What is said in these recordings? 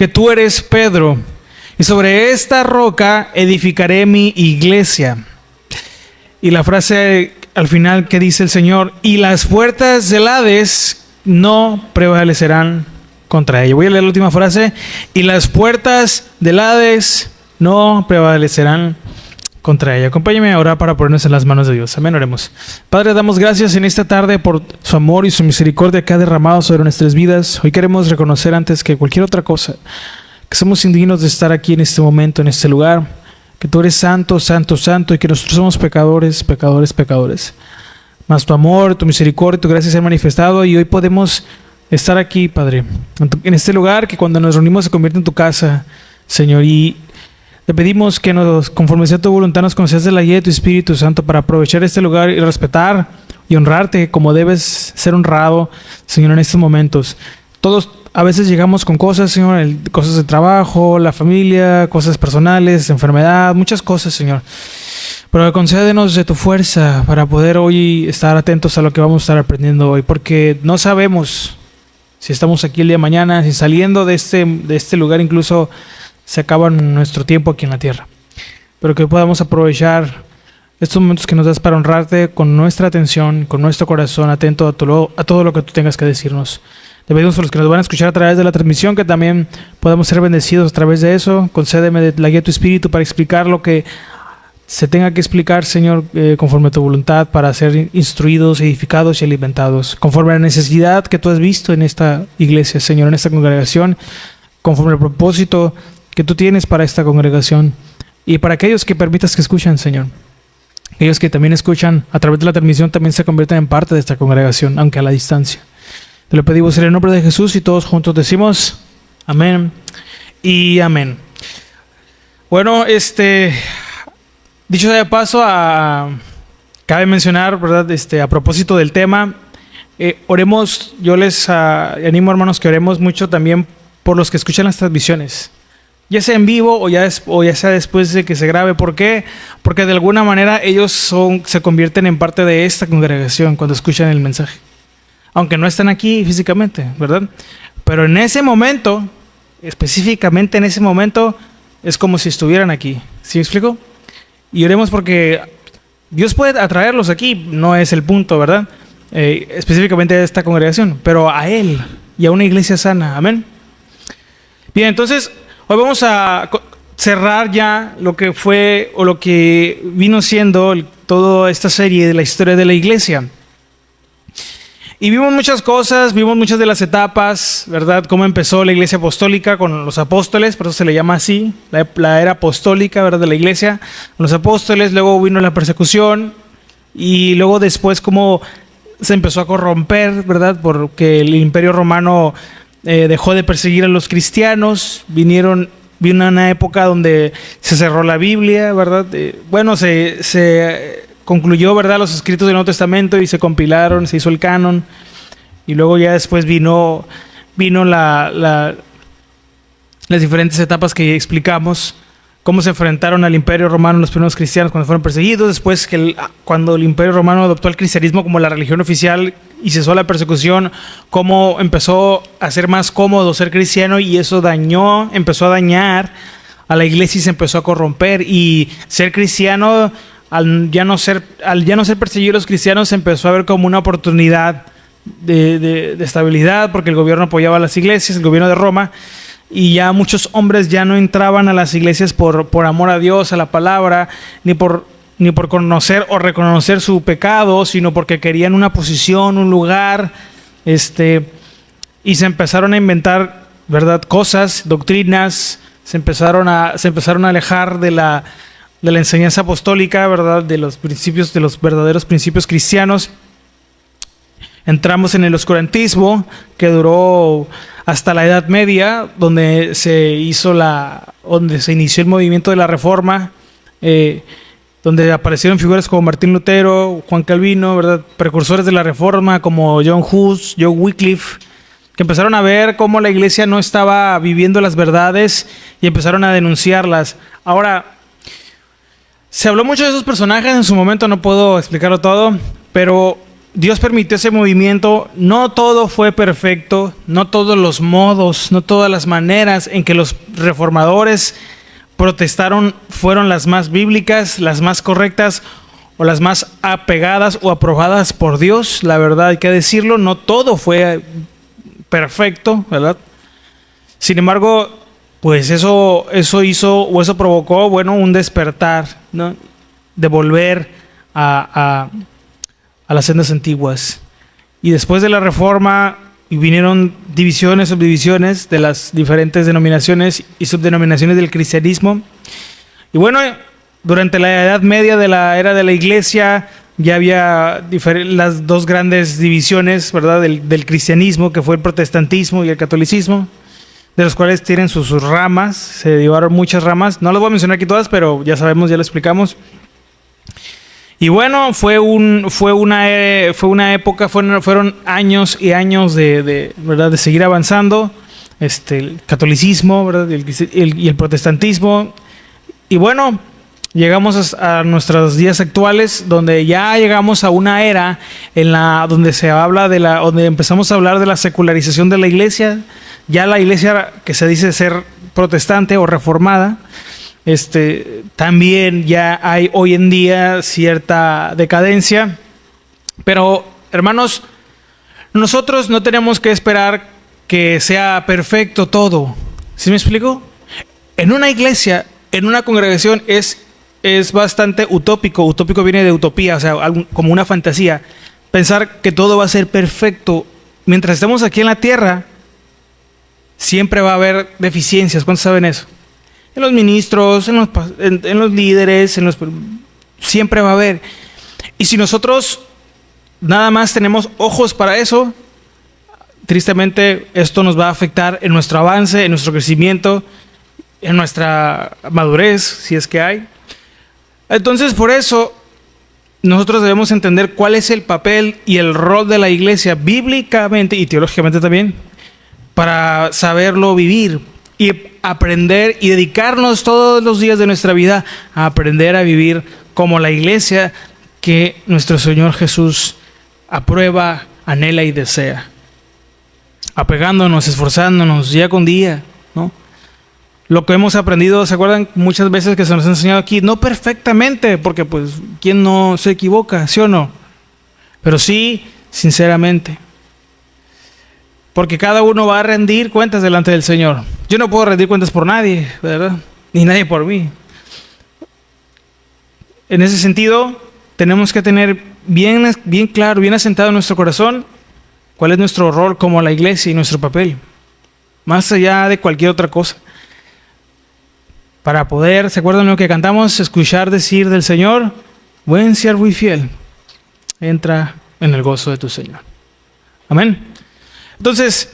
que tú eres Pedro, y sobre esta roca edificaré mi iglesia. Y la frase al final que dice el Señor, y las puertas del Hades no prevalecerán contra ella. Voy a leer la última frase, y las puertas del Hades no prevalecerán contra ella. Acompáñame a orar para ponernos en las manos de Dios. Amén, oremos. Padre, damos gracias en esta tarde por su amor y su misericordia que ha derramado sobre nuestras vidas. Hoy queremos reconocer antes que cualquier otra cosa que somos indignos de estar aquí en este momento, en este lugar, que tú eres santo, santo, santo, y que nosotros somos pecadores, pecadores, pecadores. Mas tu amor, tu misericordia, tu gracia se han manifestado, y hoy podemos estar aquí, Padre, en este lugar que cuando nos reunimos se convierte en tu casa, Señor. Y te pedimos que conforme sea tu voluntad, nos concedas de la guía de tu Espíritu Santo para aprovechar este lugar y respetar y honrarte como debes ser honrado, Señor, en estos momentos. Todos a veces llegamos con cosas, Señor, cosas de trabajo, la familia, cosas personales, enfermedad, muchas cosas, Señor. Pero concédenos de tu fuerza para poder hoy estar atentos a lo que vamos a estar aprendiendo hoy, porque no sabemos si estamos aquí el día de mañana, si saliendo de este lugar incluso se acaba nuestro tiempo aquí en la tierra. Pero que podamos aprovechar estos momentos que nos das para honrarte con nuestra atención, con nuestro corazón atento a todo lo que tú tengas que decirnos. Te pedimos por los que nos van a escuchar a través de la transmisión que también podamos ser bendecidos a través de eso. Concédeme de la guía de tu Espíritu para explicar lo que se tenga que explicar, Señor, conforme a tu voluntad, para ser instruidos, edificados y alimentados, conforme a la necesidad que tú has visto en esta iglesia, Señor, en esta congregación, conforme al propósito que tú tienes para esta congregación y para aquellos que permitas que escuchan, Señor. Aquellos que también escuchan a través de la transmisión también se convierten en parte de esta congregación, aunque a la distancia. Te lo pedimos en el nombre de Jesús y todos juntos decimos amén y amén. Bueno, dicho sea de paso, cabe mencionar, ¿verdad? A propósito del tema, oremos. Yo les animo, hermanos, que oremos mucho también por los que escuchan las transmisiones, ya sea en vivo o ya sea después de que se grabe. ¿Por qué? Porque de alguna manera ellos se convierten en parte de esta congregación cuando escuchan el mensaje, aunque no están aquí físicamente, ¿verdad? Pero en ese momento, específicamente en ese momento, es como si estuvieran aquí. ¿Sí me explico? Y oremos porque Dios puede atraerlos aquí, no es el punto, ¿verdad? Específicamente a esta congregación, pero a Él y a una iglesia sana. Amén. Bien, entonces, hoy vamos a cerrar ya lo que fue o lo que vino siendo toda esta serie de la historia de la iglesia. Y vimos muchas cosas, vimos muchas de las etapas, ¿verdad? Cómo empezó la iglesia apostólica con los apóstoles, por eso se le llama así, la era apostólica, ¿verdad? De la iglesia, los apóstoles. Luego vino la persecución y luego después cómo se empezó a corromper, ¿verdad? Porque el Imperio Romano dejó de perseguir a los cristianos. Vino una época donde se cerró la Biblia, ¿verdad? Se concluyó, ¿verdad?, los escritos del Nuevo Testamento y se compilaron, se hizo el canon. Y luego ya después vino las diferentes etapas que explicamos, cómo se enfrentaron al Imperio Romano los primeros cristianos cuando fueron perseguidos. Después, cuando el Imperio Romano adoptó el cristianismo como la religión oficial y cesó la persecución, cómo empezó a ser más cómodo ser cristiano, y eso empezó a dañar a la iglesia y se empezó a corromper. Y ser cristiano, al ya no ser perseguido los cristianos, se empezó a ver como una oportunidad de estabilidad, porque el gobierno apoyaba a las iglesias, el gobierno de Roma, y ya muchos hombres ya no entraban a las iglesias por amor a Dios, a la palabra, ni por conocer o reconocer su pecado, sino porque querían una posición, un lugar, y se empezaron a inventar, ¿verdad?, cosas, doctrinas. Se empezaron a alejar de la enseñanza apostólica, ¿verdad?, de los verdaderos principios cristianos. Entramos en el oscurantismo, que duró hasta la Edad Media, donde se inició el movimiento de la Reforma, donde aparecieron figuras como Martín Lutero, Juan Calvino, ¿verdad?, precursores de la Reforma, como John Hus, John Wycliffe, que empezaron a ver cómo la iglesia no estaba viviendo las verdades y empezaron a denunciarlas. Ahora, se habló mucho de esos personajes en su momento, no puedo explicarlo todo, pero Dios permitió ese movimiento. No todo fue perfecto, no todos los modos, no todas las maneras en que los reformadores protestaron fueron las más bíblicas, las más correctas o las más apegadas o aprobadas por Dios. La verdad, hay que decirlo, no todo fue perfecto, ¿verdad? Sin embargo, pues eso hizo o eso provocó, bueno, un despertar, ¿no? De volver a las sendas antiguas. Y después de la Reforma vinieron divisiones, subdivisiones de las diferentes denominaciones y subdenominaciones del cristianismo. Y bueno, durante la Edad Media de la era de la Iglesia ya había las dos grandes divisiones, ¿verdad? Del cristianismo, que fue el protestantismo y el catolicismo, de los cuales tienen sus ramas, se derivaron muchas ramas. No las voy a mencionar aquí todas, pero ya sabemos, ya lo explicamos. Y bueno, fueron años y años ¿verdad? De seguir avanzando, el catolicismo, ¿verdad? Y el protestantismo. Y bueno, llegamos a nuestros días actuales, donde ya llegamos a una era donde se habla donde empezamos a hablar de la secularización de la iglesia. Ya la iglesia que se dice ser protestante o reformada, también ya hay hoy en día cierta decadencia. Pero, hermanos, nosotros no tenemos que esperar que sea perfecto todo. ¿Sí me explico? En una iglesia, en una congregación es bastante utópico. Utópico viene de utopía, o sea, como una fantasía. Pensar que todo va a ser perfecto. Mientras estemos aquí en la tierra, siempre va a haber deficiencias. ¿Cuántos saben eso? En los ministros, en los líderes, siempre va a haber. Y si nosotros nada más tenemos ojos para eso, tristemente esto nos va a afectar en nuestro avance, en nuestro crecimiento, en nuestra madurez, si es que hay. Entonces, por eso, nosotros debemos entender cuál es el papel y el rol de la iglesia bíblicamente y teológicamente también, para saberlo vivir y aprender y dedicarnos todos los días de nuestra vida a aprender a vivir como la iglesia que nuestro Señor Jesús aprueba, anhela y desea. Apegándonos, esforzándonos día con día, ¿no? Lo que hemos aprendido, ¿se acuerdan? Muchas veces que se nos ha enseñado aquí, no perfectamente, porque pues, ¿quién no se equivoca? ¿Sí o no? Pero sí, sinceramente. Porque cada uno va a rendir cuentas delante del Señor. Yo no puedo rendir cuentas por nadie, ¿verdad? Ni nadie por mí. En ese sentido, tenemos que tener bien claro, bien asentado en nuestro corazón, cuál es nuestro rol como la iglesia y nuestro papel. Más allá de cualquier otra cosa. Para poder, ¿se acuerdan lo que cantamos? Escuchar decir del Señor, buen siervo y fiel, entra en el gozo de tu Señor. Amén. Entonces,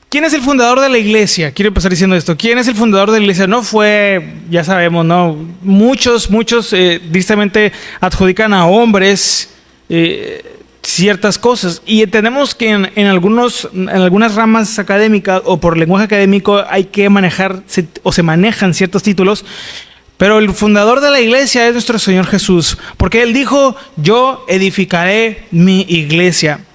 ¿quién es el fundador de la iglesia? Quiero empezar diciendo esto. ¿Quién es el fundador de la iglesia? No fue, ya sabemos, ¿no? Muchos tristemente adjudican a hombres ciertas cosas. Y entendemos que en algunas ramas académicas o por lenguaje académico hay que manejar o se manejan ciertos títulos. Pero el fundador de la iglesia es nuestro Señor Jesús. Porque Él dijo, yo edificaré mi iglesia.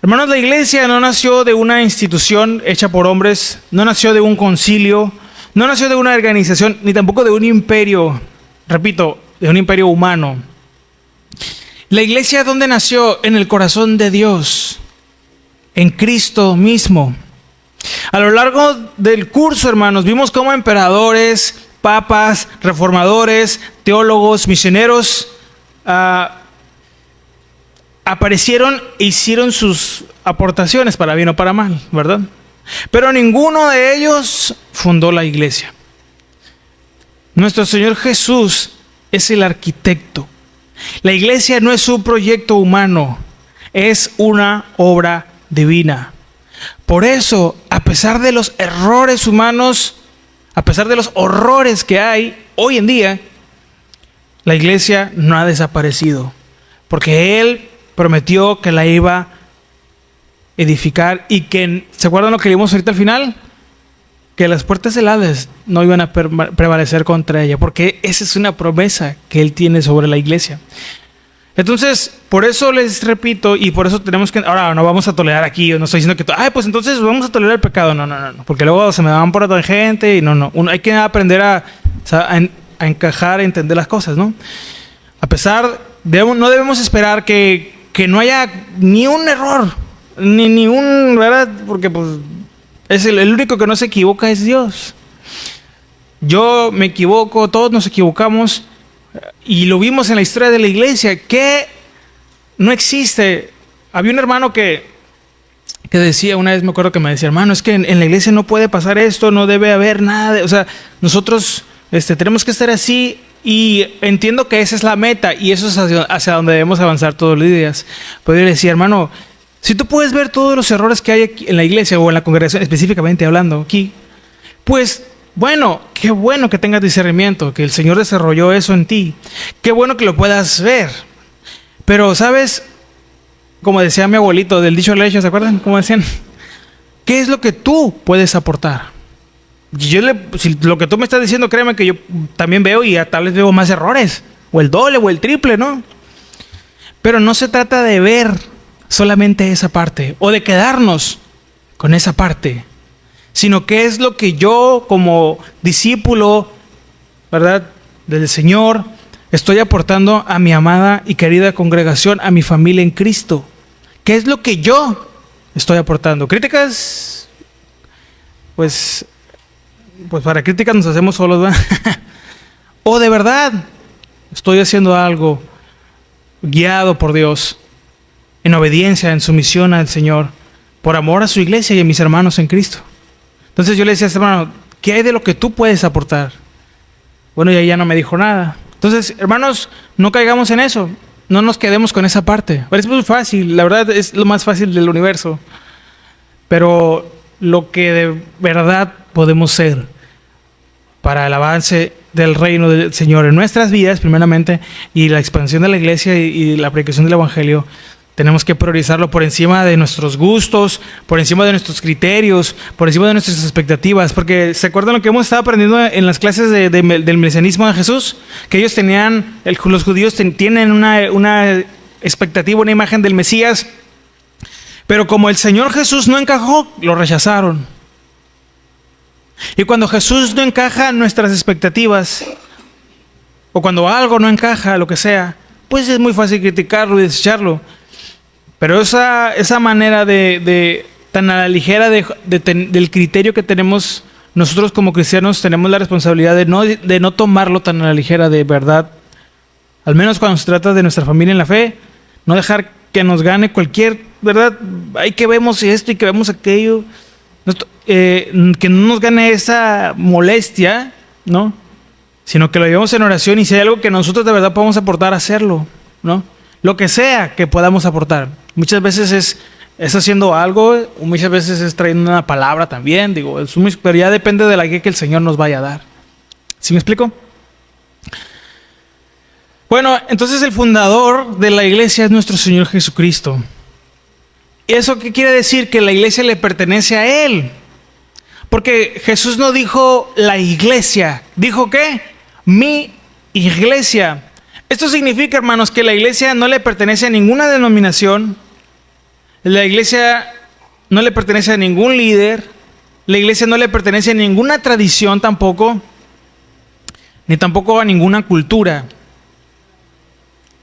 Hermanos, la iglesia no nació de una institución hecha por hombres, no nació de un concilio, no nació de una organización, ni tampoco de un imperio, repito, de un imperio humano. La iglesia, ¿dónde nació? En el corazón de Dios, en Cristo mismo. A lo largo del curso, hermanos, vimos cómo emperadores, papas, reformadores, teólogos, misioneros, aparecieron e hicieron sus aportaciones para bien o para mal, ¿verdad? Pero ninguno de ellos fundó la iglesia. Nuestro Señor Jesús es el arquitecto. La iglesia no es un proyecto humano, es una obra divina. Por eso, a pesar de los errores humanos, a pesar de los horrores que hay hoy en día, la iglesia no ha desaparecido, porque Él prometió que la iba a edificar y que, ¿se acuerdan lo que leímos ahorita al final? Que las puertas del Hades no iban a prevalecer contra ella, porque esa es una promesa que Él tiene sobre la iglesia. Entonces, por eso les repito, y por eso tenemos que... Ahora, no vamos a tolerar aquí, yo no estoy diciendo que... Pues entonces vamos a tolerar el pecado. No, porque luego se me van por otra gente y no. Hay que aprender a encajar, a entender las cosas, ¿no? A pesar, no debemos esperar que no haya ni un error, ni un... ¿verdad? Porque pues es el único que no se equivoca es Dios. Yo me equivoco, todos nos equivocamos. Y lo vimos en la historia de la iglesia, que no existe. Había un hermano que decía, una vez me acuerdo que me decía, hermano, es que en la iglesia no puede pasar esto, no debe haber nada. O sea, nosotros tenemos que estar así, y entiendo que esa es la meta y eso es hacia donde debemos avanzar todos los días. Pero yo le decía, hermano, si tú puedes ver todos los errores que hay aquí en la iglesia o en la congregación, específicamente hablando aquí, pues... Bueno, qué bueno que tengas discernimiento, que el Señor desarrolló eso en ti. Qué bueno que lo puedas ver. Pero, ¿sabes? Como decía mi abuelito, del dicho al hecho, ¿se acuerdan? Como decían, ¿qué es lo que tú puedes aportar? Si lo que tú me estás diciendo, créeme que yo también veo y tal vez veo más errores. O el doble o el triple, ¿no? Pero no se trata de ver solamente esa parte o de quedarnos con esa parte, sino qué es lo que yo como discípulo, ¿verdad?, del Señor, estoy aportando a mi amada y querida congregación, a mi familia en Cristo. ¿Qué es lo que yo estoy aportando? Críticas, pues para críticas nos hacemos solos, ¿verdad? O de verdad estoy haciendo algo guiado por Dios, en obediencia, en sumisión al Señor, por amor a su iglesia y a mis hermanos en Cristo. Entonces yo le decía a este hermano, ¿qué hay de lo que tú puedes aportar? Bueno, y ella no me dijo nada. Entonces, hermanos, no caigamos en eso. No nos quedemos con esa parte. Es muy fácil, la verdad es lo más fácil del universo. Pero lo que de verdad podemos ser para el avance del reino del Señor en nuestras vidas, primeramente, y la expansión de la iglesia y la predicación del evangelio, tenemos que priorizarlo por encima de nuestros gustos, por encima de nuestros criterios, por encima de nuestras expectativas. Porque ¿se acuerdan lo que hemos estado aprendiendo en las clases del mesianismo de Jesús? Que ellos tenían, los judíos tienen una expectativa, una imagen del Mesías. Pero como el Señor Jesús no encajó, lo rechazaron. Y cuando Jesús no encaja en nuestras expectativas, o cuando algo no encaja, lo que sea, pues es muy fácil criticarlo y desecharlo. Pero esa manera de tan a la ligera del criterio que tenemos nosotros como cristianos, tenemos la responsabilidad de no tomarlo tan a la ligera, de verdad. Al menos cuando se trata de nuestra familia en la fe, no dejar que nos gane cualquier, ¿verdad? Hay que vemos esto y que vemos aquello. Que no nos gane esa molestia, ¿no? Sino que lo llevemos en oración, y si hay algo que nosotros de verdad podemos aportar, hacerlo, ¿no? Lo que sea que podamos aportar. Muchas veces es haciendo algo, muchas veces es trayendo una palabra también, pero ya depende de la guía que el Señor nos vaya a dar. ¿Sí me explico? Bueno, entonces el fundador de la iglesia es nuestro Señor Jesucristo. ¿Y eso qué quiere decir? Que la iglesia le pertenece a Él. Porque Jesús no dijo la iglesia, dijo ¿qué? Mi iglesia. Esto significa, hermanos, que la iglesia no le pertenece a ninguna denominación, la iglesia no le pertenece a ningún líder, la iglesia no le pertenece a ninguna tradición tampoco, ni tampoco a ninguna cultura.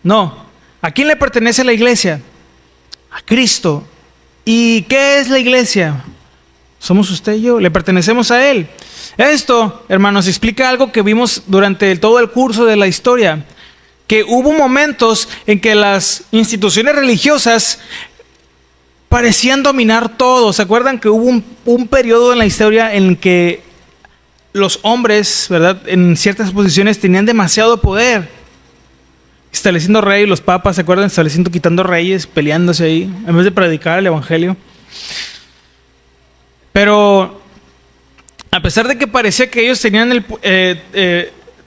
No, ¿a quién le pertenece la iglesia? A Cristo. ¿Y qué es la iglesia? Somos usted y yo, le pertenecemos a Él. Esto, hermanos, explica algo que vimos durante todo el curso de la historia. Que hubo momentos en que las instituciones religiosas parecían dominar todo. ¿Se acuerdan que hubo un periodo en la historia en que los hombres, ¿verdad?, en ciertas posiciones tenían demasiado poder? Estableciendo reyes, los papas, ¿se acuerdan? Estableciendo, quitando reyes, peleándose ahí, en vez de predicar el evangelio. Pero a pesar de que parecía que ellos tenían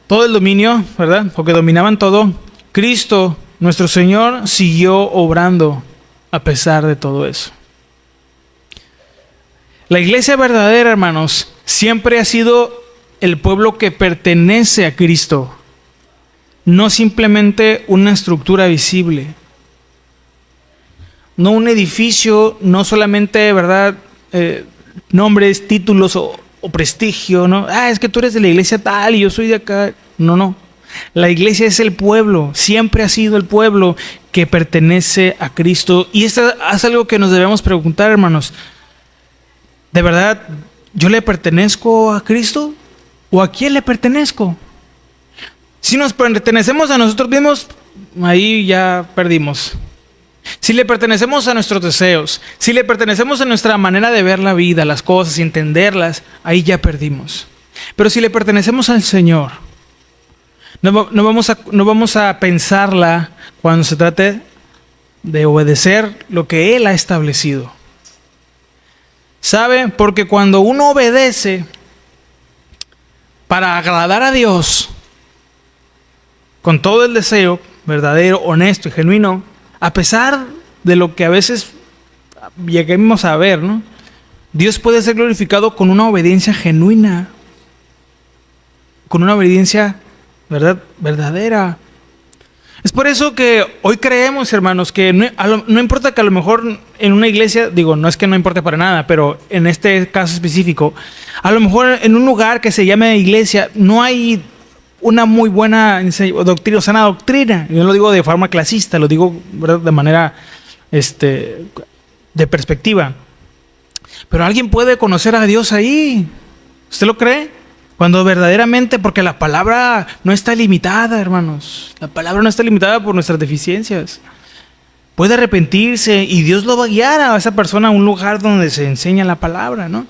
todo el dominio, ¿verdad?, porque dominaban todo, Cristo, nuestro Señor, siguió obrando a pesar de todo eso. La iglesia verdadera, hermanos, siempre ha sido el pueblo que pertenece a Cristo. no simplemente una estructura visible, no un edificio, no solamente, ¿verdad? Nombres, títulos o prestigio, ¿no? Es que tú eres de la iglesia tal y yo soy de acá. No, no. La iglesia es el pueblo, siempre ha sido el pueblo que pertenece a Cristo. Y esto es algo que nos debemos preguntar, hermanos. ¿De verdad yo le pertenezco a Cristo? ¿O a quién le pertenezco? Si nos pertenecemos a nosotros mismos, ahí ya perdimos. Si le pertenecemos a nuestros deseos, si le pertenecemos a nuestra manera de ver la vida, las cosas y entenderlas, ahí ya perdimos. Pero si le pertenecemos al Señor, no vamos a pensarla cuando se trate de obedecer lo que Él ha establecido. ¿Sabe? Porque cuando uno obedece para agradar a Dios, con todo el deseo verdadero, honesto y genuino, a pesar de lo que a veces lleguemos a ver, ¿no? Dios puede ser glorificado con una obediencia genuina, con una obediencia, ¿verdad? Verdadera. Es por eso que hoy creemos, hermanos, que no importa que a lo mejor en una iglesia, digo, no es que no importe para nada, pero en este caso específico, a lo mejor en un lugar que se llame iglesia, no hay una muy buena doctrina, sana doctrina. Yo no lo digo de forma clasista, lo digo, ¿verdad?, de manera de perspectiva. Pero alguien puede conocer a Dios ahí. ¿Usted lo cree? Cuando verdaderamente, porque la palabra no está limitada, hermanos. La palabra no está limitada por nuestras deficiencias. Puede arrepentirse y Dios lo va a guiar a esa persona a un lugar donde se enseña la palabra, ¿no?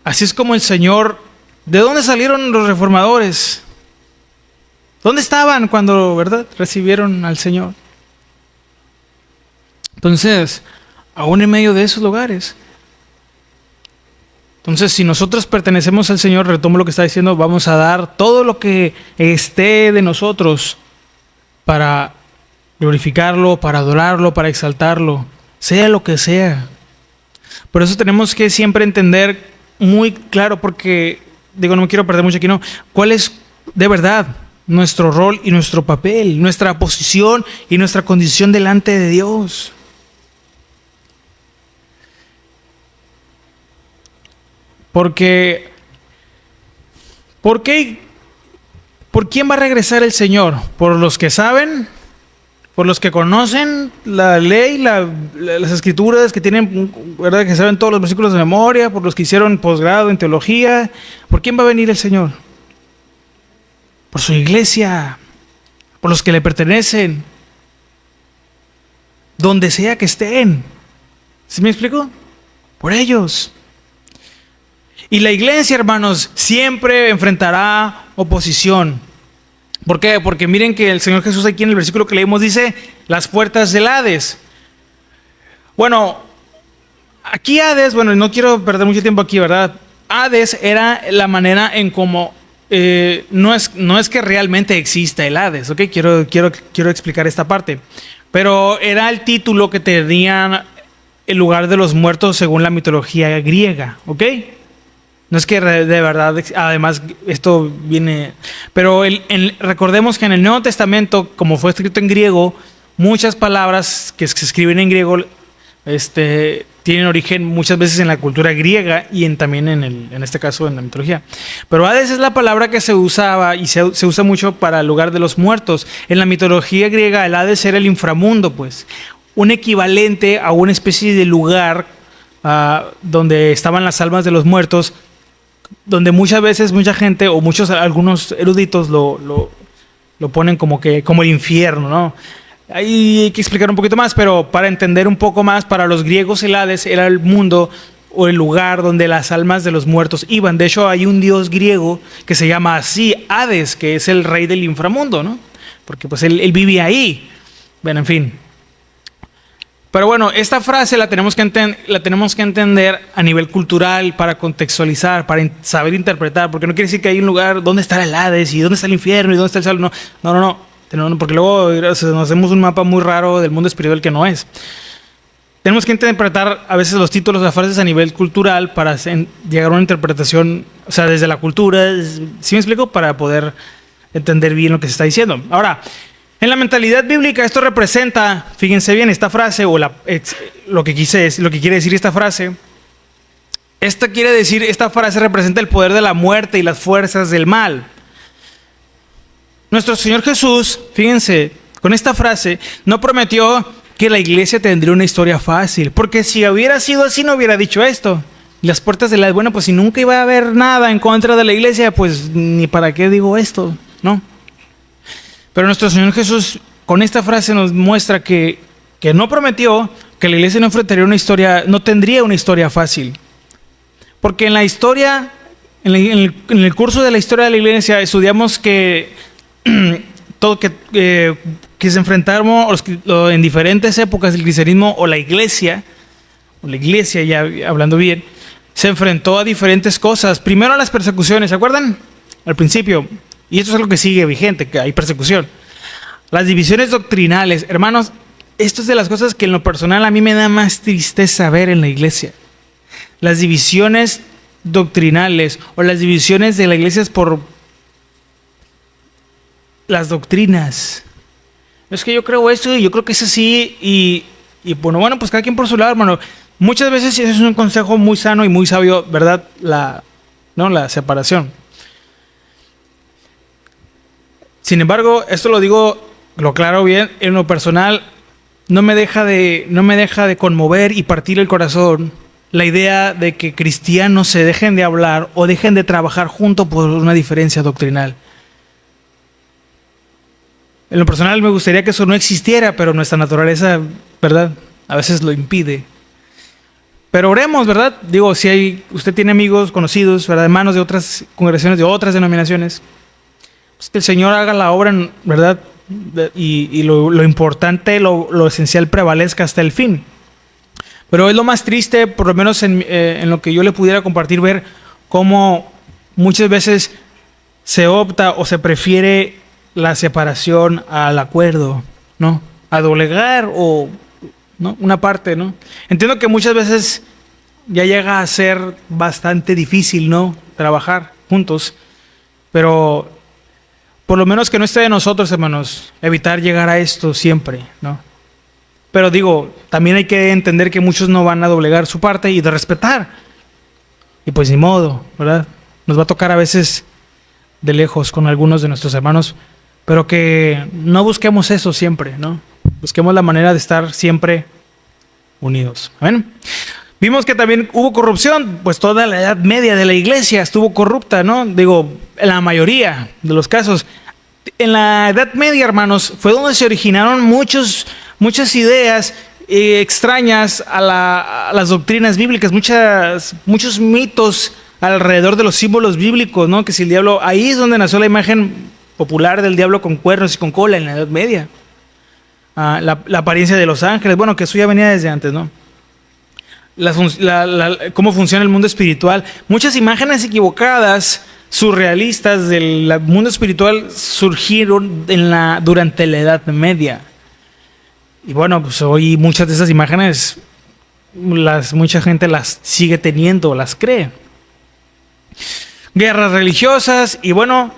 Así es como el Señor. ¿De dónde salieron los reformadores? ¿Dónde estaban cuando, verdad, recibieron al Señor? Entonces, aún en medio de esos lugares. Entonces, si nosotros pertenecemos al Señor, retomo lo que está diciendo, vamos a dar todo lo que esté de nosotros para glorificarlo, para adorarlo, para exaltarlo, sea lo que sea. Por eso tenemos que siempre entender muy claro, porque, digo, no me quiero perder mucho aquí, ¿no? ¿Cuál es de verdad nuestro rol y nuestro papel, nuestra posición y nuestra condición delante de Dios? Porque, ¿por quién va a regresar el Señor? ¿Por los que saben? ¿Por los que conocen la ley, las escrituras, que tienen, verdad, que saben todos los versículos de memoria? ¿Por los que hicieron posgrado en teología? ¿Por quién va a venir el Señor? Por su iglesia, por los que le pertenecen, donde sea que estén. ¿Sí me explico? Por ellos. Y la iglesia, hermanos, siempre enfrentará oposición. ¿Por qué? Porque miren que el Señor Jesús aquí en el versículo que leímos dice, las puertas del Hades. Bueno, aquí Hades, bueno, no quiero perder mucho tiempo aquí, ¿verdad? Hades era la manera en cómo, no es que realmente exista el Hades, ¿ok? Quiero explicar esta parte. Pero era el título que tenían el lugar de los muertos según la mitología griega, ¿ok? No es que de verdad, además esto viene. Pero recordemos que en el Nuevo Testamento, como fue escrito en griego, muchas palabras que se escriben en griego tienen origen muchas veces en la cultura griega y también en este caso en la mitología. Pero Hades es la palabra que se usaba y se usa mucho para el lugar de los muertos. En la mitología griega el Hades era el inframundo, pues, un equivalente a una especie de lugar donde estaban las almas de los muertos, donde muchas veces mucha gente o algunos eruditos lo ponen como el infierno, ¿no? Ahí hay que explicar un poquito más, pero para entender un poco más, para los griegos el Hades era el mundo o el lugar donde las almas de los muertos iban. De hecho, hay un dios griego que se llama así, Hades, que es el rey del inframundo, ¿no? Porque pues él vivía ahí. Bueno, en fin. Pero bueno, esta frase la tenemos que entender a nivel cultural, para contextualizar, para saber interpretar, porque no quiere decir que hay un lugar donde está el Hades y dónde está el infierno y dónde está el cielo. No, porque luego nos hacemos un mapa muy raro del mundo espiritual que no es. tenemos que interpretar a veces los títulos de las frases a nivel cultural para llegar a una interpretación, o sea, desde la cultura, ¿sí me explico? Para poder entender bien lo que se está diciendo. Ahora, en la mentalidad bíblica esto representa, fíjense bien, esta frase o lo que quiere decir esta frase. Esta frase representa el poder de la muerte y las fuerzas del mal. Nuestro Señor Jesús, fíjense, con esta frase no prometió que la iglesia tendría una historia fácil, porque si hubiera sido así no hubiera dicho esto. Las puertas del Hades, bueno, pues si nunca iba a haber nada en contra de la iglesia, pues ni para qué digo esto, ¿no? Pero nuestro Señor Jesús con esta frase nos muestra que no prometió que la iglesia no enfrentaría no tendría una historia fácil. Porque en la historia, en el curso de la historia de la iglesia, estudiamos que se enfrentaron en diferentes épocas del cristianismo o la iglesia, ya hablando bien, se enfrentó a diferentes cosas. Primero a las persecuciones, ¿se acuerdan? Al principio, y esto es algo que sigue vigente, que hay persecución. Las divisiones doctrinales, hermanos, esto es de las cosas que en lo personal a mí me da más tristeza ver en la iglesia. Las divisiones doctrinales o las divisiones de la iglesia es por las doctrinas. Es que yo creo esto y yo creo que es así y bueno, pues cada quien por su lado, hermano. Muchas veces eso es un consejo muy sano y muy sabio, ¿verdad? La separación. Sin embargo, esto lo aclaro bien, en lo personal no me deja de conmover y partir el corazón la idea de que cristianos se dejen de hablar o dejen de trabajar juntos por una diferencia doctrinal. En lo personal me gustaría que eso no existiera, pero nuestra naturaleza, ¿verdad?, a veces lo impide. Pero oremos, ¿verdad? Digo, si usted tiene amigos, conocidos, ¿verdad?, hermanos de otras congregaciones, de otras denominaciones, pues que el Señor haga la obra, ¿verdad? Y lo importante, lo esencial prevalezca hasta el fin. Pero es lo más triste, por lo menos en lo que yo le pudiera compartir, ver cómo muchas veces se opta o se prefiere la separación al acuerdo, ¿no? A doblegar o, ¿no?, una parte, ¿no? Entiendo que muchas veces ya llega a ser bastante difícil, ¿no?, trabajar juntos, pero por lo menos que no esté de nosotros, hermanos, evitar llegar a esto siempre, ¿no? Pero digo, también hay que entender que muchos no van a doblegar su parte y de respetar. Y pues ni modo, ¿verdad? Nos va a tocar a veces de lejos con algunos de nuestros hermanos, pero que no busquemos eso siempre, ¿no? Busquemos la manera de estar siempre unidos. ¿Amén? Vimos que también hubo corrupción, pues toda la Edad Media de la iglesia estuvo corrupta, ¿no? Digo, en la mayoría de los casos. En la Edad Media, hermanos, fue donde se originaron muchas ideas extrañas a las doctrinas bíblicas, muchos mitos alrededor de los símbolos bíblicos, ¿no? Que si el diablo, ahí es donde nació la imagen popular del diablo con cuernos y con cola en la Edad Media. La apariencia de los ángeles, bueno, que eso ya venía desde antes, ¿no? Cómo funciona el mundo espiritual. Muchas imágenes equivocadas, surrealistas del mundo espiritual surgieron durante la Edad Media. Y bueno, pues hoy muchas de esas imágenes, mucha gente las sigue teniendo, las cree. Guerras religiosas y bueno,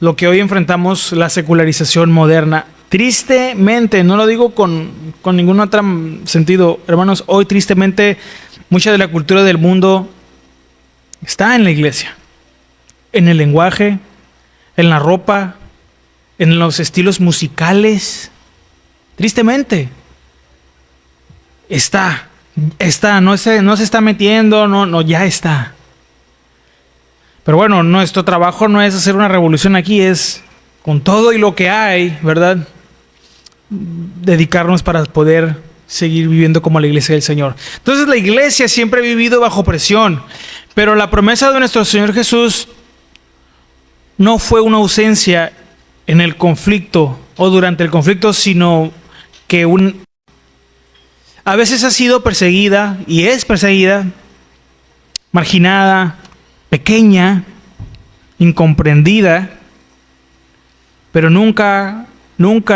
lo que hoy enfrentamos, la secularización moderna. Tristemente, no lo digo con ningún otro sentido, hermanos, hoy tristemente mucha de la cultura del mundo está en la iglesia. En el lenguaje, en la ropa, en los estilos musicales. Tristemente. No se está metiendo, no, ya está. Pero bueno, nuestro trabajo no es hacer una revolución aquí, es con todo y lo que hay, ¿verdad?, dedicarnos para poder seguir viviendo como la iglesia del Señor. Entonces la iglesia siempre ha vivido bajo presión, pero la promesa de nuestro Señor Jesús no fue una ausencia en el conflicto o durante el conflicto, sino que a veces ha sido perseguida y es perseguida, marginada, pequeña, incomprendida, pero nunca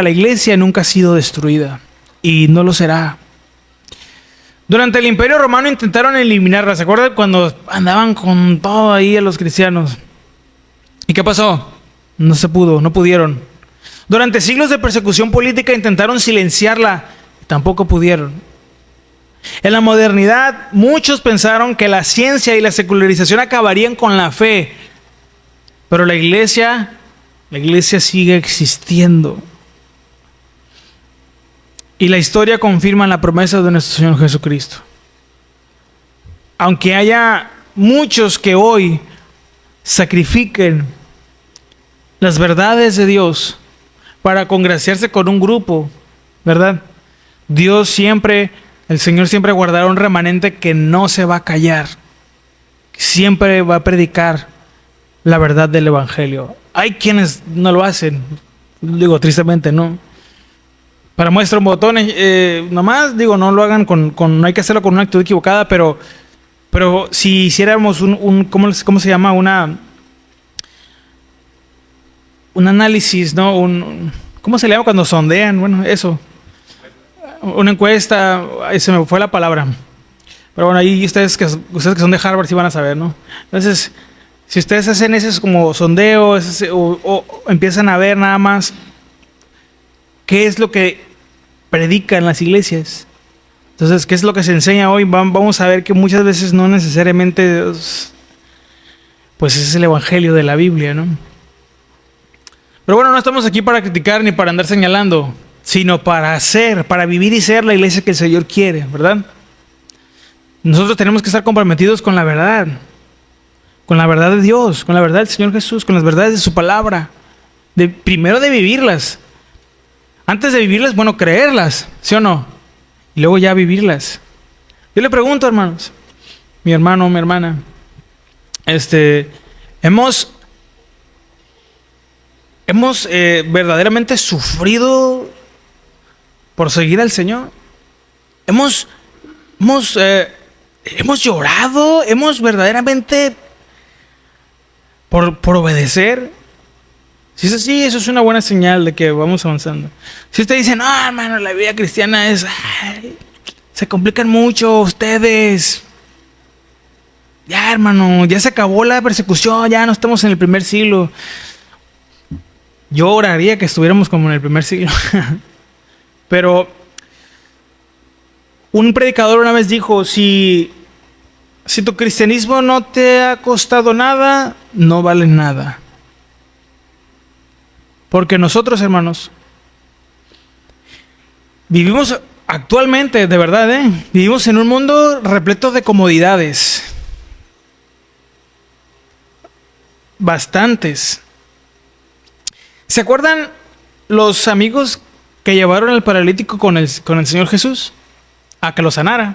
la iglesia nunca ha sido destruida y no lo será. Durante el Imperio Romano intentaron eliminarla. ¿Se acuerdan cuando andaban con todo ahí a los cristianos? ¿Y qué pasó? No se pudo, no pudieron. Durante siglos de persecución política intentaron silenciarla. Tampoco pudieron. En la modernidad, muchos pensaron que la ciencia y la secularización acabarían con la fe. Pero la iglesia sigue existiendo. Y la historia confirma la promesa de nuestro Señor Jesucristo. Aunque haya muchos que hoy sacrifiquen las verdades de Dios para congraciarse con un grupo, ¿verdad? El Señor siempre guardará un remanente que no se va a callar. Siempre va a predicar la verdad del Evangelio. Hay quienes no lo hacen, digo tristemente, ¿no? Para muestra un botón, nomás digo, no lo hagan no hay que hacerlo con una actitud equivocada, pero si hiciéramos ¿cómo se llama? Un análisis, ¿no? ¿Cómo se le llama cuando sondean? Bueno, eso. Una encuesta, ahí se me fue la palabra. Pero bueno, ahí ustedes que son de Harvard sí van a saber, ¿no? Entonces, si ustedes hacen ese como sondeo o empiezan a ver nada más qué es lo que predican las iglesias. Entonces, ¿qué es lo que se enseña hoy? Vamos a ver que muchas veces no necesariamente pues ese es el evangelio de la Biblia, ¿no? Pero bueno, no estamos aquí para criticar ni para andar señalando, sino para vivir y ser la iglesia que el Señor quiere, ¿verdad? Nosotros tenemos que estar comprometidos con la verdad de Dios, con la verdad del Señor Jesús, con las verdades de su palabra. Primero de vivirlas. Antes de vivirlas, bueno, creerlas, ¿sí o no? Y luego ya vivirlas. Yo le pregunto, hermanos, mi hermano, mi hermana, hemos verdaderamente sufrido por seguir al Señor. Hemos llorado, hemos verdaderamente por obedecer. Si es así, eso es una buena señal de que vamos avanzando. Si usted dice, no, hermano, la vida cristiana se complican mucho ustedes. Ya, hermano, ya se acabó la persecución, ya no estamos en el primer siglo. Yo oraría que estuviéramos como en el primer siglo. Pero un predicador una vez dijo, si tu cristianismo no te ha costado nada, no vale nada. Porque nosotros, hermanos, vivimos actualmente, de verdad, vivimos en un mundo repleto de comodidades. Bastantes. ¿Se acuerdan los amigos que llevaron al paralítico con el Señor Jesús? A que lo sanara.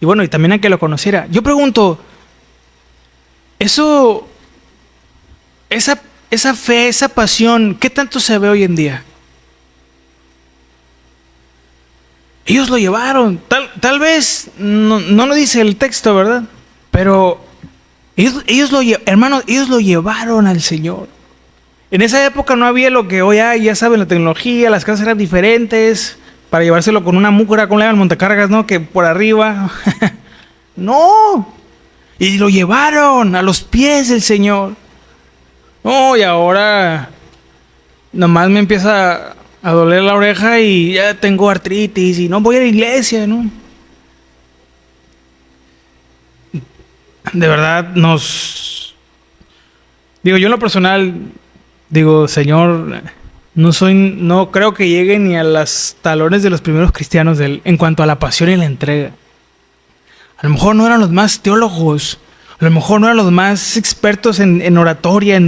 Y bueno, y también a que lo conociera. Yo pregunto, esa fe, esa pasión, ¿qué tanto se ve hoy en día? Ellos lo llevaron. Tal vez no lo dice el texto, ¿verdad? Pero ellos lo llevaron al Señor. En esa época no había lo que hoy hay, ya saben, la tecnología, las casas eran diferentes. Para llevárselo con una mucra, con el montacargas, ¿no? Que por arriba. No. Y lo llevaron a los pies del Señor. No, y ahora nomás me empieza a doler la oreja y ya tengo artritis y no voy a la iglesia, ¿no? De verdad digo, yo en lo personal, digo, Señor, no creo que llegue ni a los talones de los primeros cristianos en cuanto a la pasión y la entrega. A lo mejor no eran los más teólogos, a lo mejor no eran los más expertos en oratoria,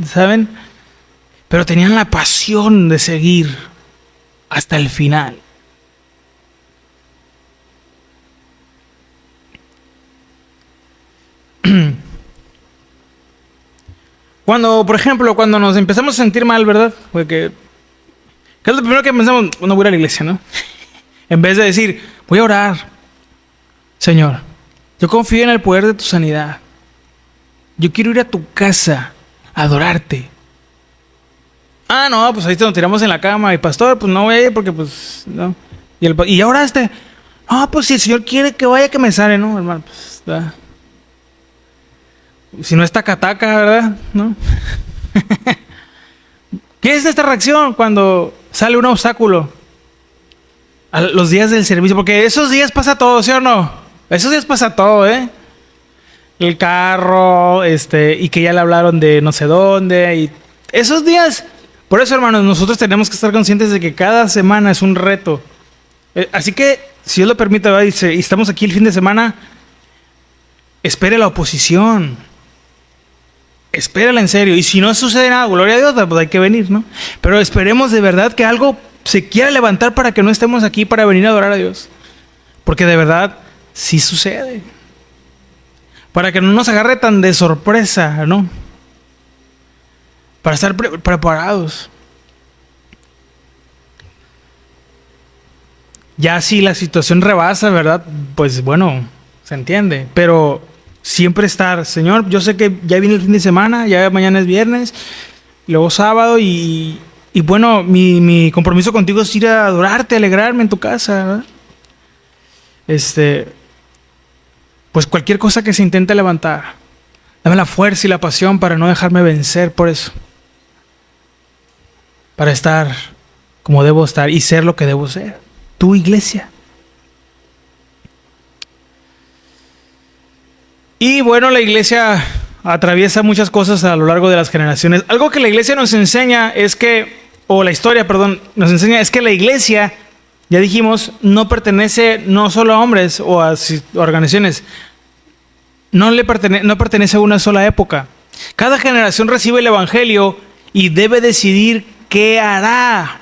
¿saben? Pero tenían la pasión de seguir hasta el final. Por ejemplo, cuando nos empezamos a sentir mal, ¿verdad? Porque, ¿qué es lo primero que pensamos? No voy a ir a la iglesia, ¿no? En vez de decir, voy a orar. Señor, yo confío en el poder de tu sanidad. Yo quiero ir a tu casa a adorarte. Ah, no, pues ahí nos tiramos en la cama. Y pastor, pues no voy a ir porque pues, no. Y ahora no, Pues si el Señor quiere que vaya, que me sane, ¿no, hermano? Pues, ¿verdad? Si no es taca-taca, ¿verdad? ¿No? ¿Qué es esta reacción cuando sale un obstáculo? A los días del servicio, porque esos días pasa todo, ¿sí o no? Esos días pasa todo, ¿eh? El carro, y que ya le hablaron de no sé dónde, y esos días. Por eso, hermanos, nosotros tenemos que estar conscientes de que cada semana es un reto. Así que, si Dios lo permite, ¿verdad? Y estamos aquí el fin de semana, espere la oposición. Espérala en serio. Y si no sucede nada, gloria a Dios, pues hay que venir, ¿no? Pero esperemos de verdad que algo se quiera levantar para que no estemos aquí para venir a adorar a Dios. Porque de verdad, sí sucede. Para que no nos agarre tan de sorpresa, ¿no? Para estar preparados. Ya si la situación rebasa, ¿verdad? Pues bueno, se entiende. Pero siempre estar, Señor, yo sé que ya viene el fin de semana, ya mañana es viernes, luego sábado y bueno, mi compromiso contigo es ir a adorarte, alegrarme en tu casa, ¿verdad? Pues cualquier cosa que se intente levantar, dame la fuerza y la pasión para no dejarme vencer por eso. Para estar como debo estar y ser lo que debo ser. Tu iglesia. Y bueno, la iglesia atraviesa muchas cosas a lo largo de las generaciones. Algo que la iglesia nos enseña es que, o la historia, perdón, nos enseña es que la iglesia, ya dijimos, no pertenece no solo a hombres o a organizaciones, no pertenece a una sola época. Cada generación recibe el evangelio y debe decidir qué hará.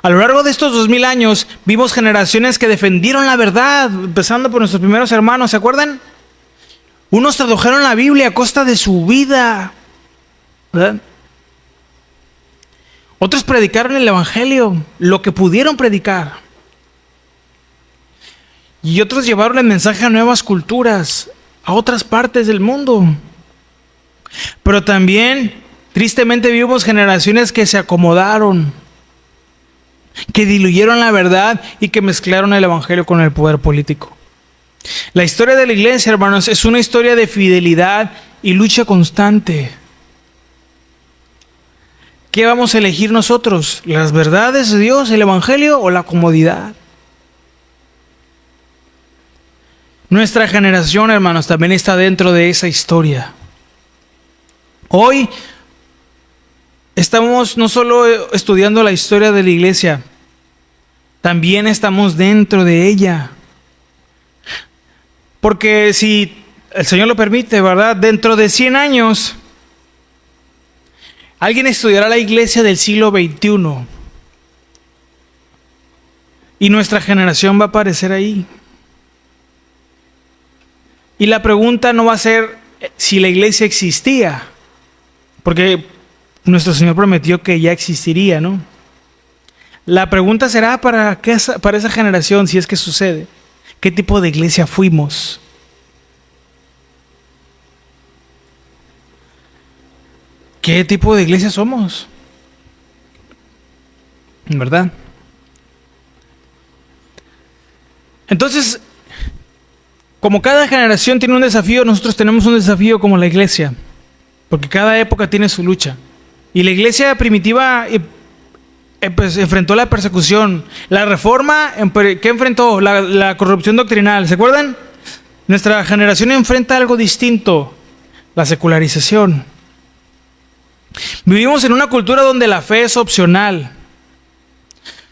A lo largo de estos 2000 años vimos generaciones que defendieron la verdad, empezando por nuestros primeros hermanos, ¿se acuerdan? Unos tradujeron la Biblia a costa de su vida, ¿verdad? Otros predicaron el evangelio, lo que pudieron predicar. Y otros llevaron el mensaje a nuevas culturas, a otras partes del mundo. Pero también, tristemente, vimos generaciones que se acomodaron, que diluyeron la verdad y que mezclaron el evangelio con el poder político. La historia de la iglesia, hermanos, es una historia de fidelidad y lucha constante. ¿Qué vamos a elegir nosotros? ¿Las verdades de Dios, el evangelio o la comodidad? Nuestra generación, hermanos, también está dentro de esa historia. Hoy estamos no solo estudiando la historia de la iglesia, también estamos dentro de ella. Porque si el Señor lo permite, ¿verdad? Dentro de 100 años, alguien estudiará la iglesia del siglo XXI. Y nuestra generación va a aparecer ahí. Y la pregunta no va a ser si la iglesia existía, porque nuestro Señor prometió que ya existiría, ¿no? La pregunta será para esa generación, si es que sucede, ¿qué tipo de iglesia fuimos? ¿Qué tipo de iglesia somos? ¿Verdad? Entonces, como cada generación tiene un desafío, nosotros tenemos un desafío como la iglesia, porque cada época tiene su lucha. Y la iglesia primitiva pues, enfrentó la persecución. La reforma, ¿qué enfrentó? La corrupción doctrinal. ¿Se acuerdan? Nuestra generación enfrenta algo distinto, la secularización. Vivimos en una cultura donde la fe es opcional,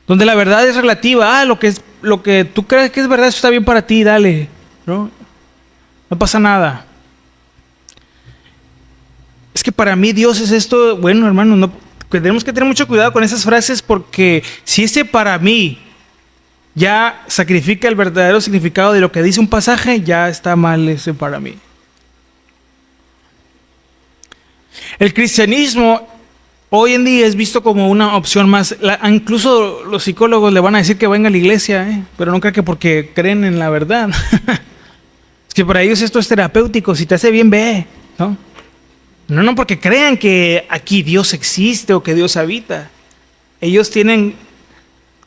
donde la verdad es relativa. Lo que tú crees que es verdad, eso está bien para ti, dale. No pasa nada. Es que para mí Dios es esto. Bueno, hermano, tenemos que tener mucho cuidado con esas frases, porque si ese para mí ya sacrifica el verdadero significado de lo que dice un pasaje, ya está mal ese para mí. El cristianismo hoy en día es visto como una opción más. Incluso los psicólogos le van a decir que venga a la iglesia, pero no creo que porque creen en la verdad. Es que para ellos esto es terapéutico, si te hace bien, ve, ¿no? No porque crean que aquí Dios existe o que Dios habita. Ellos tienen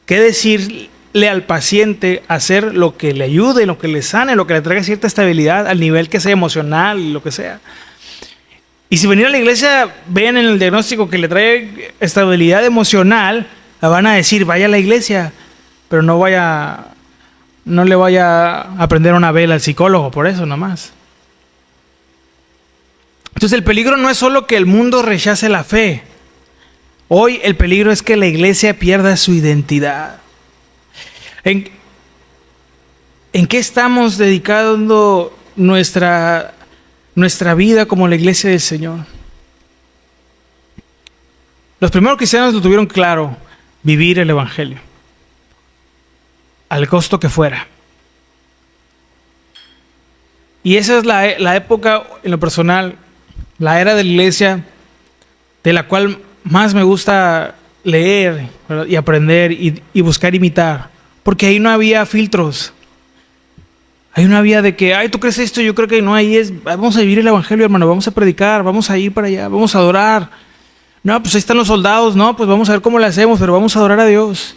que decir al paciente a hacer lo que le ayude, lo que le sane, lo que le traiga cierta estabilidad al nivel que sea emocional, lo que sea. Y si venir a la iglesia, ven en el diagnóstico que le trae estabilidad emocional, van a decir, vaya a la iglesia, pero no le vaya a prender una vela al psicólogo por eso nomás. Entonces el peligro no es solo que el mundo rechace la fe. Hoy el peligro es que la iglesia pierda su identidad. ¿En qué estamos dedicando nuestra vida como la iglesia del Señor? Los primeros cristianos lo tuvieron claro: vivir el evangelio, al costo que fuera. Y esa es la época, en lo personal, la era de la iglesia, de la cual más me gusta leer, ¿verdad? Y aprender y buscar imitar, porque ahí no había filtros. Ahí no había de que, ay, tú crees esto, yo creo que no, ahí es, vamos a vivir el evangelio, hermano, vamos a predicar, vamos a ir para allá, vamos a adorar. No, pues ahí están los soldados, no, pues vamos a ver cómo le hacemos, pero vamos a adorar a Dios.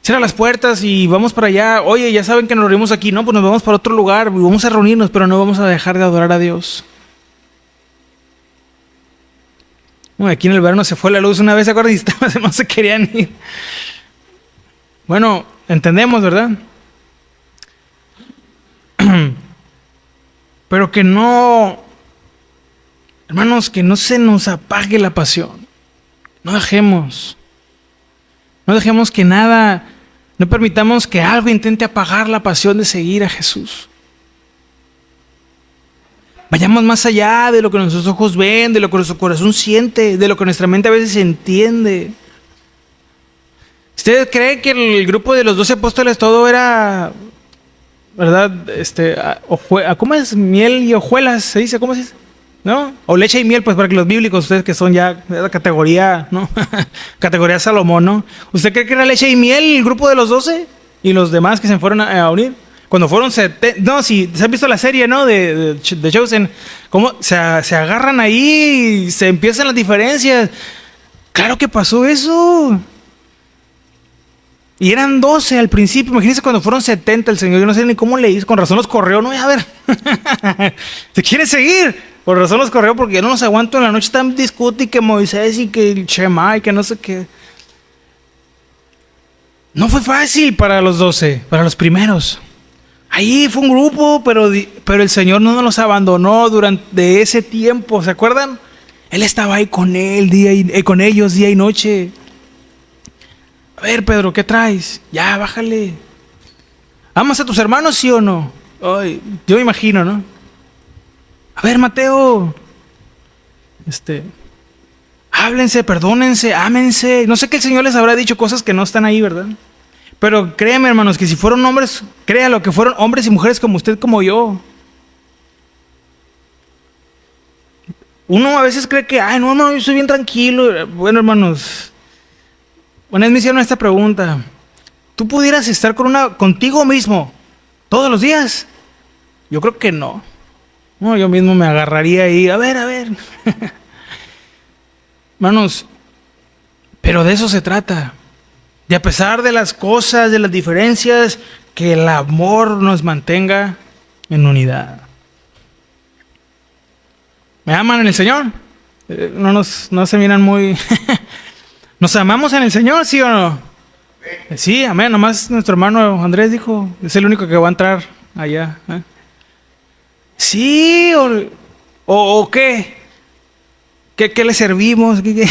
Cierra las puertas y vamos para allá. Oye, ya saben que nos reunimos aquí, no, pues nos vamos para otro lugar, vamos a reunirnos, pero no vamos a dejar de adorar a Dios. Bueno, aquí en el verano se fue la luz una vez, ¿se acuerdan? Y no se querían ir. Bueno, entendemos, ¿verdad? Pero que no, hermanos, que no se nos apague la pasión. No dejemos que nada, no permitamos que algo intente apagar la pasión de seguir a Jesús. Vayamos más allá de lo que nuestros ojos ven, de lo que nuestro corazón siente, de lo que nuestra mente a veces entiende. ¿Ustedes creen que el grupo de los 12 apóstoles todo era, verdad, ¿cómo es? Miel y hojuelas, ¿se dice? ¿Cómo se dice? ¿No? O leche y miel, pues para que los bíblicos, ustedes que son ya de la categoría, ¿no? Categoría Salomón, ¿no? ¿Usted cree que era leche y miel el grupo de los 12? Y los demás que se fueron a unir. Cuando fueron 70, no, si se han visto la serie, ¿no? De Chosen, cómo se agarran ahí y se empiezan las diferencias. Claro que pasó eso. Y eran 12 al principio. Imagínense cuando fueron 70 el Señor. Yo no sé ni cómo le hizo. Con razón los corrió. No, a ver. ¿Se quiere seguir? Por razón los corrió porque ya no nos aguanto en la noche. Tan discute y que Moisés y que el Shema y que no sé qué. No fue fácil para los 12, para los primeros. Ahí fue un grupo, pero el Señor no nos abandonó durante ese tiempo. ¿Se acuerdan? Él estaba ahí con con ellos día y noche. A ver, Pedro, ¿qué traes? Ya, bájale. ¿Amas a tus hermanos, sí o no? Ay, yo me imagino, ¿no? A ver, Mateo. Háblense, perdónense, ámense. No sé que el Señor les habrá dicho cosas que no están ahí, ¿verdad? Pero créeme, hermanos, que si fueron hombres, créalo, que fueron hombres y mujeres como usted, como yo. Uno a veces cree que, ay, no, yo soy bien tranquilo. Bueno, hermanos, una vez me hicieron esta pregunta. ¿Tú pudieras estar contigo mismo todos los días? Yo creo que no. No, yo mismo me agarraría ahí, a ver. Hermanos, pero de eso se trata. Y a pesar de las cosas, de las diferencias, que el amor nos mantenga en unidad. ¿Me aman en el Señor? No se miran muy... ¿Nos amamos en el Señor, sí o no? Sí, amén. Nomás nuestro hermano Andrés dijo, es el único que va a entrar allá. Sí, o ¿qué? ¿Qué le servimos? ¿Qué?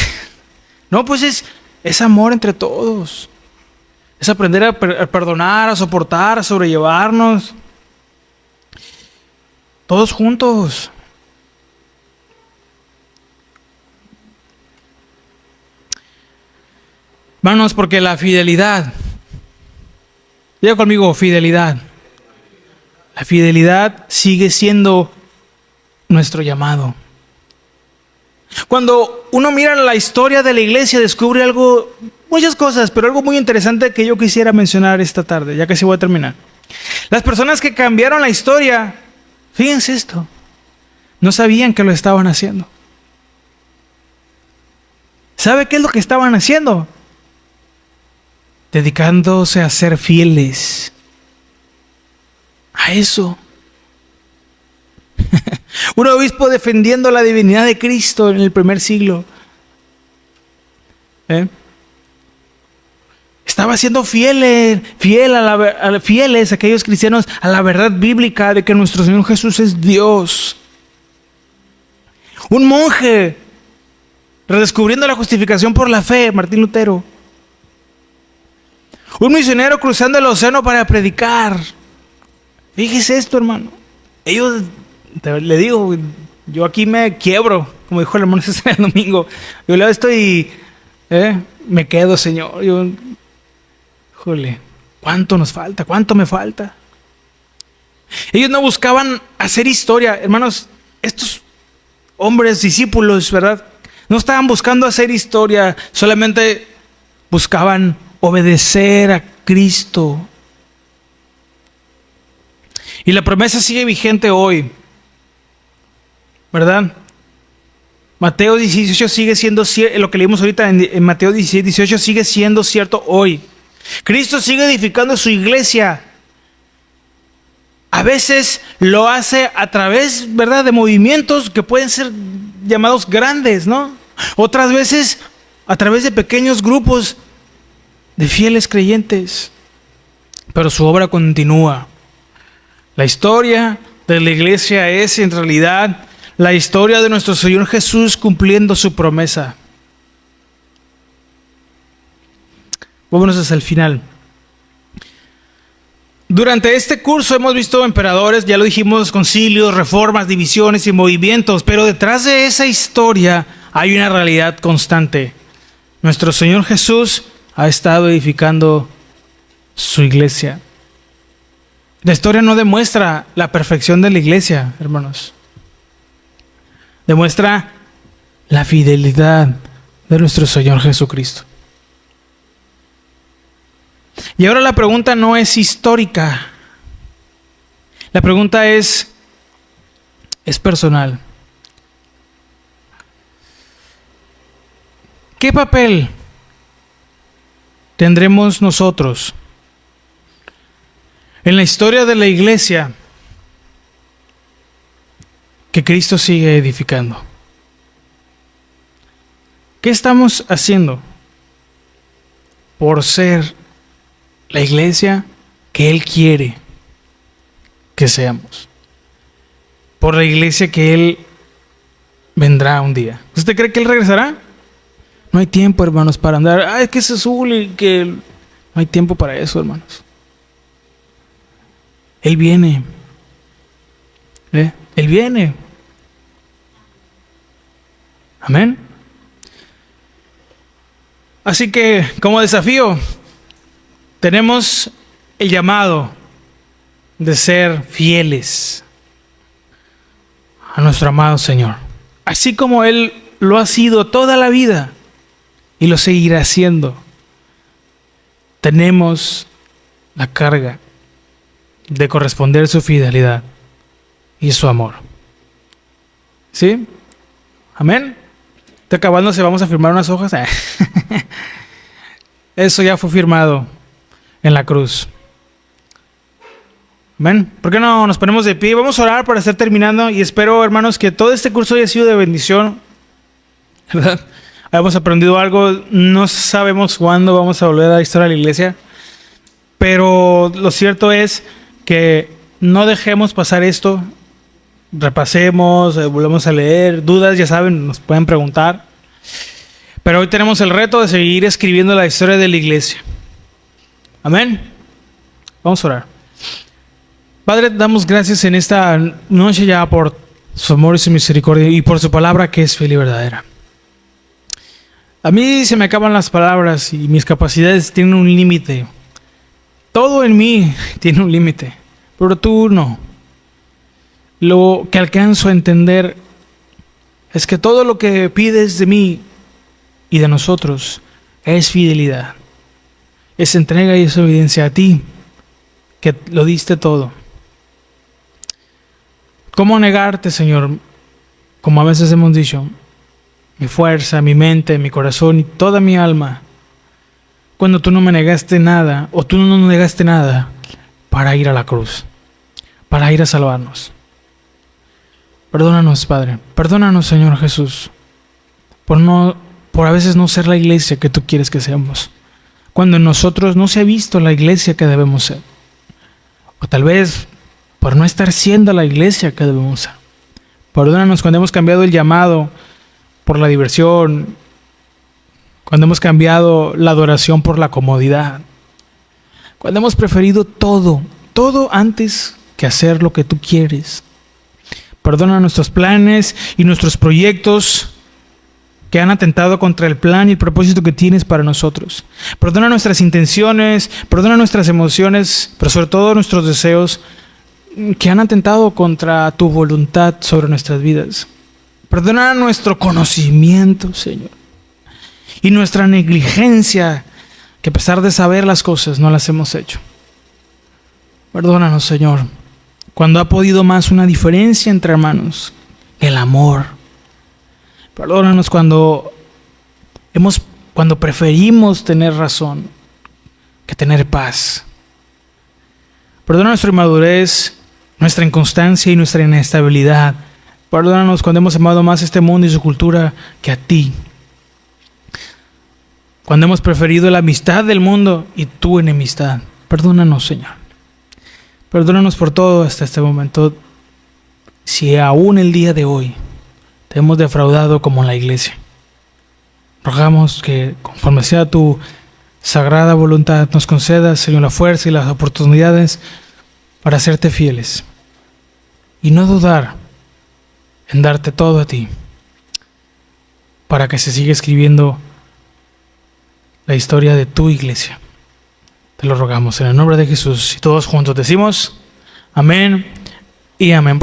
No, pues es amor entre todos. Es aprender a perdonar, a soportar, a sobrellevarnos. Todos juntos. Hermanos, porque la fidelidad, diga conmigo, fidelidad. La fidelidad sigue siendo nuestro llamado. Cuando uno mira la historia de la iglesia, descubre muchas cosas, pero algo muy interesante que yo quisiera mencionar esta tarde, ya que sí voy a terminar. Las personas que cambiaron la historia, fíjense esto, no sabían que lo estaban haciendo. ¿Sabe qué es lo que estaban haciendo? dedicándose a ser fieles a eso. Un obispo defendiendo la divinidad de Cristo en el primer siglo. Estaba siendo fieles aquellos cristianos a la verdad bíblica de que nuestro Señor Jesús es Dios. Un monje redescubriendo la justificación por la fe, Martín Lutero. Un misionero cruzando el océano para predicar. Fíjese esto, hermano. Le digo, yo aquí me quiebro, como dijo el hermano César el domingo. Yo leo esto y me quedo, Señor. Híjole, ¿cuánto nos falta? ¿Cuánto me falta? Ellos no buscaban hacer historia, hermanos. Estos hombres discípulos, ¿verdad? No estaban buscando hacer historia, solamente buscaban obedecer a Cristo. Y la promesa sigue vigente hoy, ¿verdad? Mateo 18 sigue siendo cierto, lo que leímos ahorita en Mateo 16, 18 sigue siendo cierto hoy. Cristo sigue edificando su iglesia. A veces lo hace a través, ¿verdad?, de movimientos que pueden ser llamados grandes, ¿no? Otras veces a través de pequeños grupos de fieles creyentes. Pero su obra continúa. La historia de la iglesia es en realidad la historia de nuestro Señor Jesús cumpliendo su promesa. Vámonos hasta el final. Durante este curso hemos visto emperadores, ya lo dijimos, concilios, reformas, divisiones y movimientos, pero detrás de esa historia hay una realidad constante. Nuestro Señor Jesús ha estado edificando su iglesia. La historia no demuestra la perfección de la iglesia, hermanos. Demuestra la fidelidad de nuestro Señor Jesucristo. Y ahora la pregunta no es histórica. La pregunta es personal. ¿Qué papel tendremos nosotros en la historia de la iglesia que Cristo sigue edificando? ¿Qué estamos haciendo por ser la iglesia que Él quiere que seamos? Por la iglesia que Él vendrá un día. ¿Usted cree que Él regresará? No hay tiempo, hermanos, para andar. Es que es azul y que... No hay tiempo para eso, hermanos. Él viene. Él viene. Amén. Así que, como desafío, tenemos el llamado de ser fieles a nuestro amado Señor. Así como Él lo ha sido toda la vida y lo seguirá haciendo. Tenemos la carga de corresponder su fidelidad y su amor. ¿Sí? Amén. Está acabándose, vamos a firmar unas hojas. Eso ya fue firmado en la cruz. Amén. ¿Por qué no nos ponemos de pie? Vamos a orar para estar terminando y espero, hermanos, que todo este curso haya sido de bendición, ¿verdad? Hemos aprendido algo. No sabemos cuándo vamos a volver a la historia de la iglesia, pero lo cierto es que no dejemos pasar esto. Repasemos, volvemos a leer. Dudas, ya saben, nos pueden preguntar. Pero hoy tenemos el reto de seguir escribiendo la historia de la iglesia. Amén. Vamos a orar. Padre, damos gracias en esta noche ya por su amor y su misericordia y por su palabra que es fiel y verdadera. A mí se me acaban las palabras y mis capacidades tienen un límite. Todo en mí tiene un límite, pero tú no. Lo que alcanzo a entender es que todo lo que pides de mí y de nosotros es fidelidad. Es entrega y es obediencia a ti, que lo diste todo. ¿Cómo negarte, Señor? Como a veces hemos dicho, mi fuerza, mi mente, mi corazón y toda mi alma. cuando tú no me negaste nada, o tú no nos negaste nada para ir a la cruz, para ir a salvarnos. Perdónanos, Padre. Perdónanos, Señor Jesús, por a veces no ser la iglesia que tú quieres que seamos, cuando en nosotros no se ha visto la iglesia que debemos ser, o tal vez por no estar siendo la iglesia que debemos ser. Perdónanos cuando hemos cambiado el llamado por la diversión, cuando hemos cambiado la adoración por la comodidad, cuando hemos preferido todo antes que hacer lo que tú quieres. Perdona nuestros planes y nuestros proyectos que han atentado contra el plan y el propósito que tienes para nosotros. Perdona nuestras intenciones, perdona nuestras emociones, pero sobre todo nuestros deseos que han atentado contra tu voluntad sobre nuestras vidas. Perdona nuestro conocimiento, Señor, y nuestra negligencia, que a pesar de saber las cosas no las hemos hecho. Perdónanos, Señor, cuando ha podido más una diferencia entre hermanos, el amor. Perdónanos cuando preferimos tener razón que tener paz. Perdona nuestra inmadurez, nuestra inconstancia y nuestra inestabilidad. Perdónanos cuando hemos amado más este mundo y su cultura que a ti. Cuando hemos preferido la amistad del mundo y tu enemistad. Perdónanos, Señor. Perdónanos por todo hasta este momento. Si aún el día de hoy te hemos defraudado como la iglesia, rogamos que, conforme sea tu sagrada voluntad, nos concedas, Señor, la fuerza y las oportunidades para serte fieles y no dudar en darte todo a ti, para que se siga escribiendo la historia de tu iglesia. Te lo rogamos en el nombre de Jesús, y todos juntos decimos amén y amén.